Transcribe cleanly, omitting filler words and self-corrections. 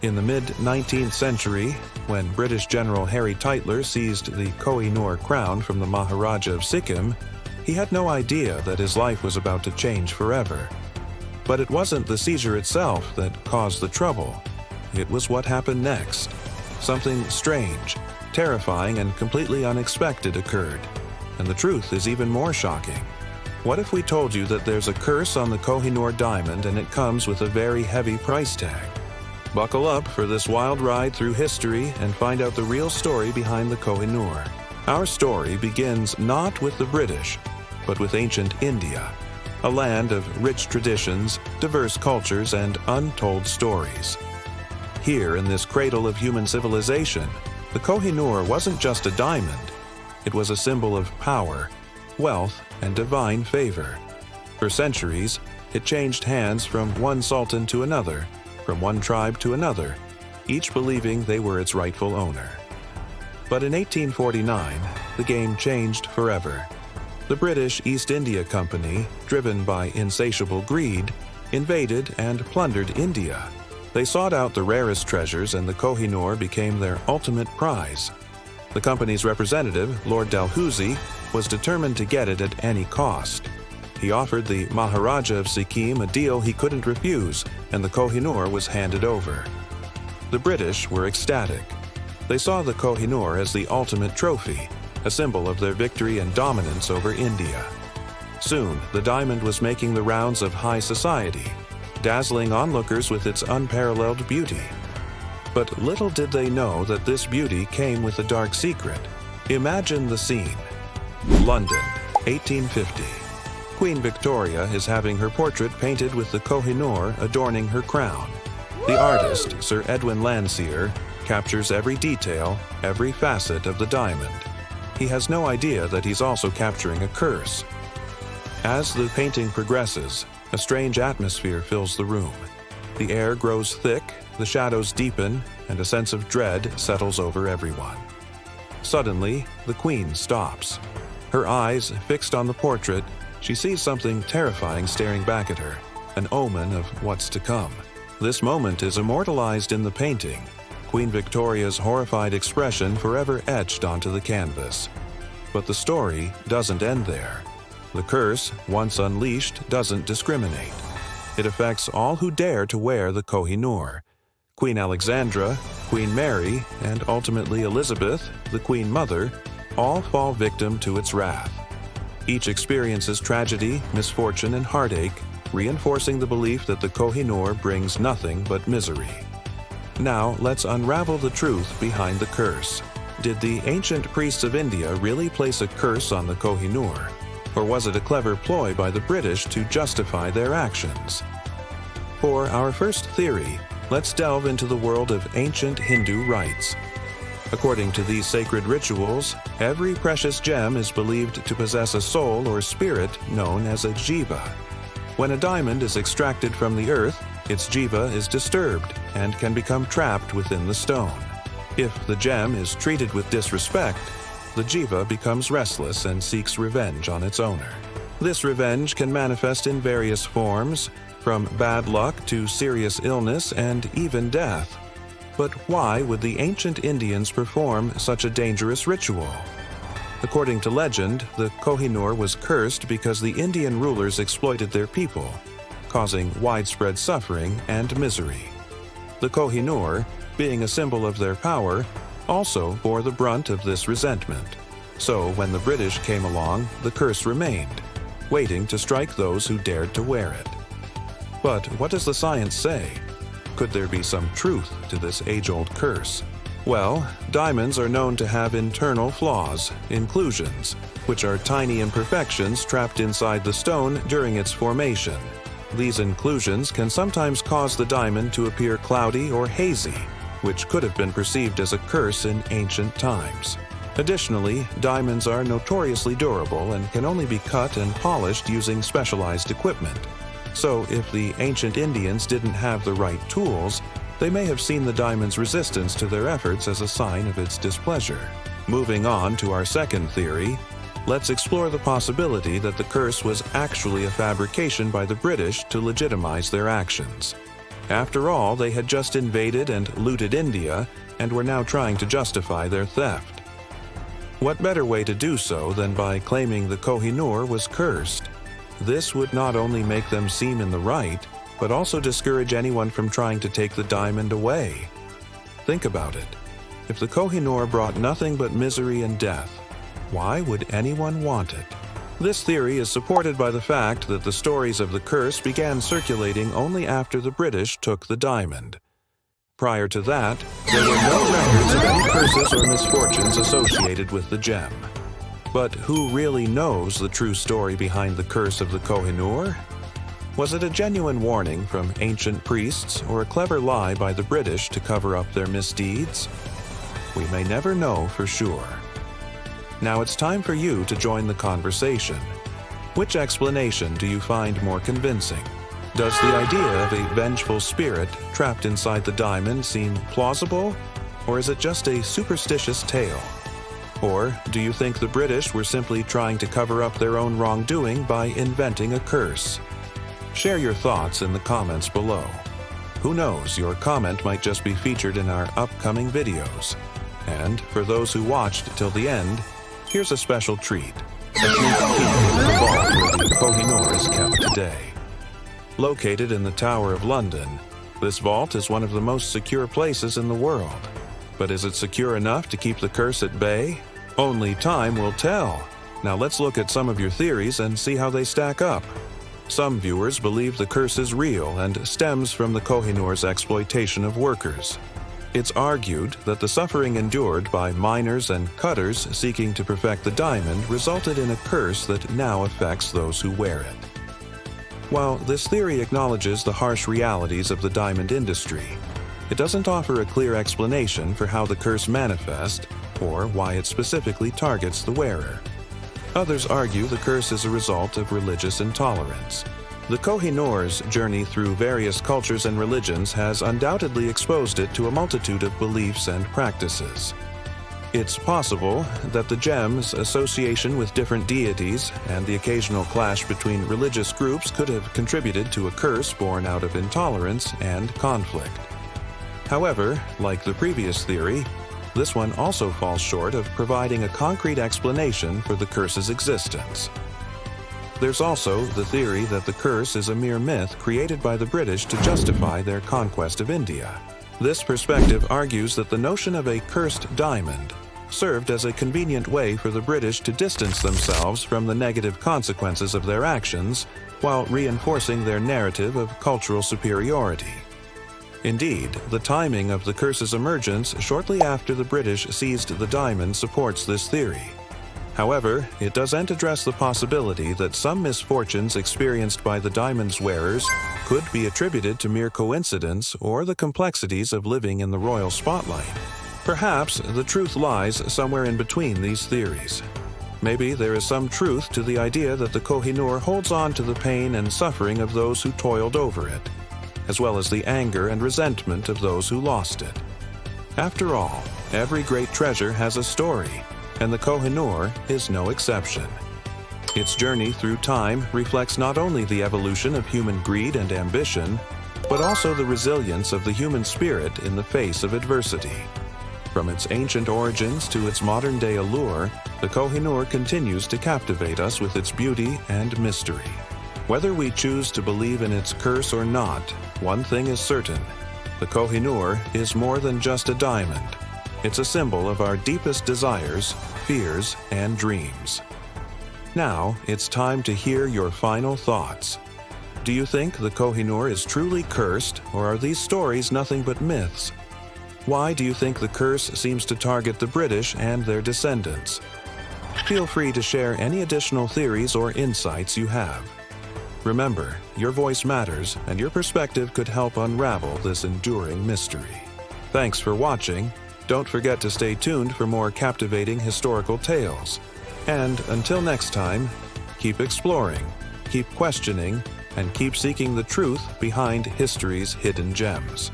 In the mid-19th century, when British General Harry Tytler seized the Koh-i-Noor crown from the Maharaja of Sikkim, he had no idea that his life was about to change forever. But it wasn't the seizure itself that caused the trouble. It was what happened next. Something strange, terrifying, and completely unexpected occurred. And the truth is even more shocking. What if we told you that there's a curse on the Koh-i-Noor diamond and it comes with a very heavy price tag? Buckle up for this wild ride through history and find out the real story behind the Koh-i-Noor. Our story begins not with the British, but with ancient India, a land of rich traditions, diverse cultures, and untold stories. Here in this cradle of human civilization, the Koh-i-Noor wasn't just a diamond. It was a symbol of power, wealth, and divine favor. For centuries, it changed hands from one sultan to another, from one tribe to another, each believing they were its rightful owner. But in 1849, the game changed forever. The British East India Company, driven by insatiable greed, invaded and plundered India. They sought out the rarest treasures, and the Koh-i-Noor became their ultimate prize. The company's representative, Lord Dalhousie, was determined to get it at any cost. He offered the Maharaja of Sikkim a deal he couldn't refuse, and the Koh-i-Noor was handed over. The British were ecstatic. They saw the Koh-i-Noor as the ultimate trophy, a symbol of their victory and dominance over India. Soon, the diamond was making the rounds of high society, dazzling onlookers with its unparalleled beauty. But little did they know that this beauty came with a dark secret. Imagine the scene. London, 1850. Queen Victoria is having her portrait painted with the Koh-i-Noor adorning her crown. The artist, Sir Edwin Landseer, captures every detail, every facet of the diamond. He has no idea that he's also capturing a curse. As the painting progresses, a strange atmosphere fills the room. The air grows thick, the shadows deepen, and a sense of dread settles over everyone. Suddenly, the Queen stops. Her eyes fixed on the portrait, she sees something terrifying staring back at her, an omen of what's to come. This moment is immortalized in the painting, Queen Victoria's horrified expression forever etched onto the canvas. But the story doesn't end there. The curse, once unleashed, doesn't discriminate. It affects all who dare to wear the Koh-i-Noor. Queen Alexandra, Queen Mary, and ultimately Elizabeth, the Queen Mother, all fall victim to its wrath. Each experiences tragedy, misfortune, and heartache, reinforcing the belief that the Koh-i-Noor brings nothing but misery. Now, let's unravel the truth behind the curse. Did the ancient priests of India really place a curse on the Koh-i-Noor? Or was it a clever ploy by the British to justify their actions? For our first theory, let's delve into the world of ancient Hindu rites. According to these sacred rituals, every precious gem is believed to possess a soul or spirit known as a jiva. When a diamond is extracted from the earth, its jiva is disturbed and can become trapped within the stone. If the gem is treated with disrespect, the jiva becomes restless and seeks revenge on its owner. This revenge can manifest in various forms, from bad luck to serious illness and even death. But why would the ancient Indians perform such a dangerous ritual? According to legend, the Koh-i-Noor was cursed because the Indian rulers exploited their people, causing widespread suffering and misery. The Koh-i-Noor, being a symbol of their power, also bore the brunt of this resentment. So when the British came along, the curse remained, waiting to strike those who dared to wear it. But what does the science say? Could there be some truth to this age-old curse? Well, diamonds are known to have internal flaws, inclusions, which are tiny imperfections trapped inside the stone during its formation. These inclusions can sometimes cause the diamond to appear cloudy or hazy, which could have been perceived as a curse in ancient times. Additionally, diamonds are notoriously durable and can only be cut and polished using specialized equipment. So if the ancient Indians didn't have the right tools, they may have seen the diamond's resistance to their efforts as a sign of its displeasure. Moving on to our second theory, let's explore the possibility that the curse was actually a fabrication by the British to legitimize their actions. After all, they had just invaded and looted India and were now trying to justify their theft. What better way to do so than by claiming the Koh-i-Noor was cursed? This would not only make them seem in the right, but also discourage anyone from trying to take the diamond away. Think about it. If the Koh-i-Noor brought nothing but misery and death, why would anyone want it? This theory is supported by the fact that the stories of the curse began circulating only after the British took the diamond. Prior to that, there were no records of any curses or misfortunes associated with the gem. But who really knows the true story behind the curse of the Koh-i-Noor? Was it a genuine warning from ancient priests or a clever lie by the British to cover up their misdeeds? We may never know for sure. Now it's time for you to join the conversation. Which explanation do you find more convincing? Does the idea of a vengeful spirit trapped inside the diamond seem plausible, or is it just a superstitious tale? Or do you think the British were simply trying to cover up their own wrongdoing by inventing a curse? Share your thoughts in the comments below. Who knows, your comment might just be featured in our upcoming videos. And for those who watched till the end, here's a special treat. A sneak peek into the vault where the Koh-i-Noor is kept today. Located in the Tower of London, this vault is one of the most secure places in the world. But is it secure enough to keep the curse at bay? Only time will tell. Now let's look at some of your theories and see how they stack up. Some viewers believe the curse is real and stems from the Koh-i-Noor's exploitation of workers. It's argued that the suffering endured by miners and cutters seeking to perfect the diamond resulted in a curse that now affects those who wear it. While this theory acknowledges the harsh realities of the diamond industry, it doesn't offer a clear explanation for how the curse manifests or why it specifically targets the wearer. Others argue the curse is a result of religious intolerance. The Koh-i-Noor's journey through various cultures and religions has undoubtedly exposed it to a multitude of beliefs and practices. It's possible that the gem's association with different deities and the occasional clash between religious groups could have contributed to a curse born out of intolerance and conflict. However, like the previous theory, this one also falls short of providing a concrete explanation for the curse's existence. There's also the theory that the curse is a mere myth created by the British to justify their conquest of India. This perspective argues that the notion of a cursed diamond served as a convenient way for the British to distance themselves from the negative consequences of their actions while reinforcing their narrative of cultural superiority. Indeed, the timing of the curse's emergence shortly after the British seized the diamond supports this theory. However, it doesn't address the possibility that some misfortunes experienced by the diamond's wearers could be attributed to mere coincidence or the complexities of living in the royal spotlight. Perhaps the truth lies somewhere in between these theories. Maybe there is some truth to the idea that the Koh-i-Noor holds on to the pain and suffering of those who toiled over it, as well as the anger and resentment of those who lost it. After all, every great treasure has a story, and the Koh-i-Noor is no exception. Its journey through time reflects not only the evolution of human greed and ambition, but also the resilience of the human spirit in the face of adversity. From its ancient origins to its modern-day allure, the Koh-i-Noor continues to captivate us with its beauty and mystery. Whether we choose to believe in its curse or not, one thing is certain: the Koh-i-Noor is more than just a diamond. It's a symbol of our deepest desires, fears, and dreams. Now, it's time to hear your final thoughts. Do you think the Koh-i-Noor is truly cursed, or are these stories nothing but myths? Why do you think the curse seems to target the British and their descendants? Feel free to share any additional theories or insights you have. Remember, your voice matters, and your perspective could help unravel this enduring mystery. Thanks for watching. Don't forget to stay tuned for more captivating historical tales. And until next time, keep exploring, keep questioning, and keep seeking the truth behind history's hidden gems.